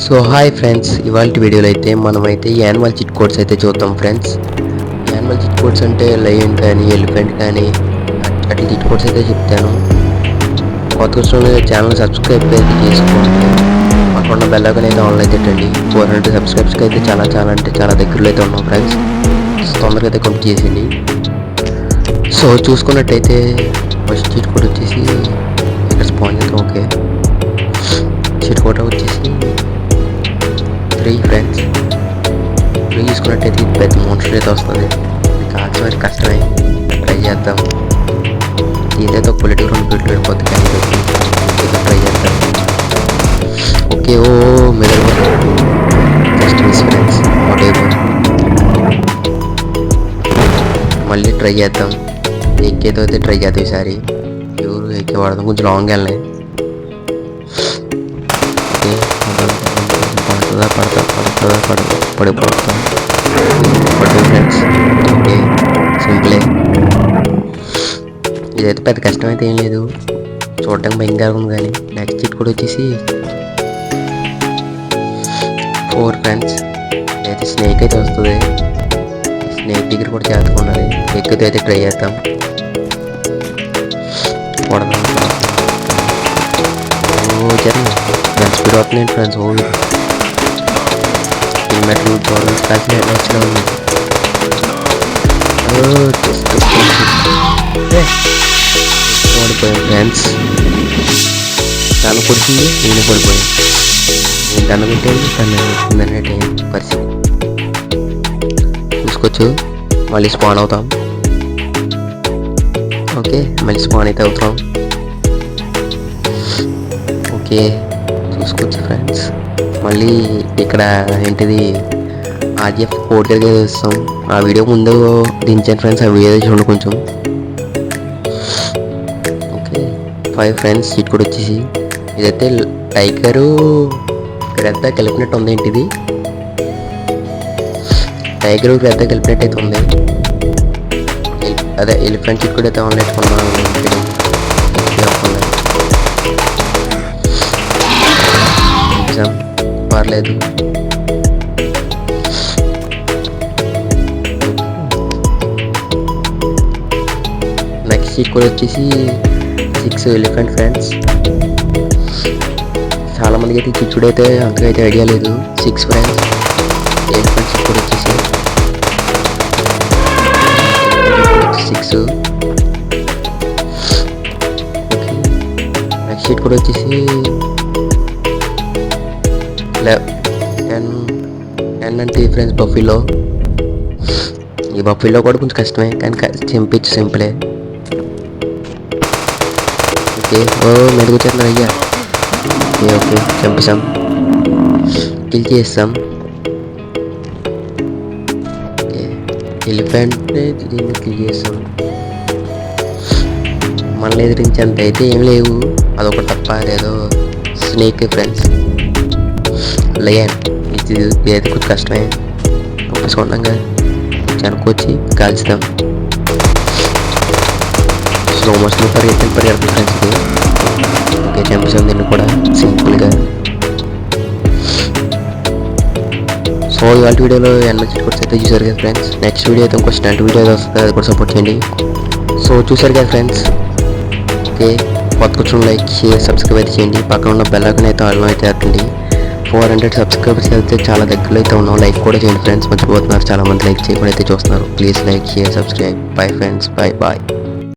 So hi friends, ఇవాళ వీడియోలో అయితే మనమైతే యానిమల్ చిట్ కోడ్స్ అయితే చూద్దాం ఫ్రెండ్స్. యానిమల్ చిట్ కోడ్స్ అంటే లయన్ కానీ ఎలిఫెంట్ కానీ అట్లా చిట్ కోడ్స్ అయితే చెప్తాను. కొత్త వచ్చిన ఛానల్ సబ్స్క్రైబ్ అయితే చేసుకోండి. అక్కడ బెల్ ఐకాన్ అయితే ఆన్లో అయితే పెట్టండి. 400 సబ్స్క్రైబ్స్కి అయితే చాలా దగ్గరలో అయితే ఉన్నాం ఫ్రెండ్స్. తొందరగా అయితే కంప్లీట్ చేసేయండి. సో చూసుకున్నట్టయితే ఫస్ట్ చిట్ కోడ్ వచ్చేసి ఇక్కడ స్పాన్ చేద్దాం. ఓకే, చిట్ కోడ్ వచ్చేసి 3 ఫ్రెండ్స్. 3 తీసుకున్నట్టయితే ఇది పెద్ద మోన్స్టర్ అయితే వస్తుంది. ఇది కాల్సిన అది కష్టమే, ట్రై చేద్దాం. ఇదైతే ఒక పొలిటికల్ 2 ఫీట్లు వెళ్ళిపోతుంది కానీ ట్రై చేద్దాం. ఓకే, ఓ మిడిల్ ఫస్ట్ మిస్ ఫ్రెండ్స్. మళ్ళీ ట్రై చేద్దాం. ఎక్కేతో అయితే ట్రై చేద్దాం ఈసారి. ఎవరు ఎక్కే వాడదాం, కొంచెం లాంగ్ వెళ్ళినాయి. ఓకే, పడిపోతాం ఫ్రెండ్స్. ఓకే, సింపులే. ఇదైతే పెద్ద కష్టం అయితే ఏం లేదు, చూడటానికి భయంకరంగా ఉంది. కానీ నెక్స్ట్ చిట్ కూడా వచ్చేసి 4 ఫ్రెండ్స్. అయితే స్నేక్ అయితే వస్తుంది. స్నేక్ దగ్గర కూడా చేతకుండాలి. ఎక్కువ అయితే ట్రై చేద్దాం. కొడదాం. జరిగింది ఫ్రెండ్స్, స్పీడ్ అవుతుంది ఫ్రెండ్స్. కిలోమీటర్లు దూరం కాసిన నచ్చిన ఉంది. ఓడిపోయాను ఫ్రెండ్స్. తను కొడుతుంది, నేను పడిపోయాను. నేను తను కొట్టాను, తను కొట్టిందనే పరిస్థితి. చూసుకోవచ్చు, మళ్ళీ స్పాన్ అవుతాం. ఓకే, మళ్ళీ స్పాన్ అయితే అవుతాం. ఓకే, చూసుకోవచ్చు ఫ్రెండ్స్. మళ్ళీ ఇక్కడ ఏంటిది ఆర్జిఎఫ్ కోడ్ దగ్గర చూస్తాం. ఆ వీడియో ముందు దించాను ఫ్రెండ్స్, ఆ వీడియో చూడండి కొంచెం. Okay, 5 friends. సీట్ కూడా వచ్చేసి ఇదైతే టైగరు గ్రద్ద కలిపినట్టు ఉంది. ఏంటిది టైగరు గ్రద్ద కలిపినట్టు అయితే ఉంది. అదే ఎలిఫెంట్ సీట్ కూడా అయితే ఆన్లైన్ కొన్నాను. పర్లేదు. నెక్స్ట్ సీట్ కూడా వచ్చేసి 6 ఎలిఫెంట్ ఫ్రెండ్స్. చాలా మందికి అయితే చిచ్చుడు అయితే అంతగా అయితే ఐడియా లేదు. 6 ఫ్రెండ్స్. ఎలిఫెంట్ సీట్ కూడా వచ్చేసి 6. ఓకే, నెక్స్ట్ సీట్ కూడా వచ్చేసి 10 అంటే ఫ్రెండ్స్ బఫీలో. ఈ బఫీలో కూడా కొంచెం కష్టమే కానీ చింపించు సింపులే. ఓకే, ఓ మెరుగుతున్నారు అయ్యా. ఓకే, ఓకే, చంపేసాం, కిల్ చేస్తాం. ఓకే, ఎలిఫెంట్ దీన్ని కిల్ చేస్తాం. మనల్ని ఎదిరించేంత అయితే ఏం లేవు, అదొకటి తప్ప. అదేదో స్నేక్ ఫ్రెండ్స్. లయన్ ఇది అయితే కొంచెం కష్టమే. ఒప్పేసుకున్నాగా అనుకోవచ్చి కాల్చుదాం. స్లో మోషన్ పరిగెడుతుంది ఫ్రెండ్స్ ఇది. ఓకే, చంపేసాం దీన్ని కూడా సింపుల్గా. సో ఇవాళ వీడియోలో యానిమల్ చిట్ కోడ్స్ అయితే చూసారు కదా ఫ్రెండ్స్. నెక్స్ట్ వీడియో అయితే ఇంకో స్టంట్ వీడియో వస్తుంది, అది కూడా సపోర్ట్ చేయండి. సో చూసారు కదా ఫ్రెండ్స్. ఓకే, కొత్త కూర్చొని లైక్ షేర్ సబ్స్క్రైబ్ అయితే చేయండి. పక్కన ఉన్న బెల్ ఐకాన్ అయితే ఆన్లో అయితే వేయండి. 400 సబ్స్క్రైబర్స్ అయితే చాలా దగ్గరలో అయితే ఉన్నాం. లైక్ కూడా చేయండి ఫ్రెండ్స్, మర్చిపోతున్నారు చాలామంది లైక్ చేయకుండా అయితే చూస్తున్నారు. Please like share subscribe. Bye friends, by.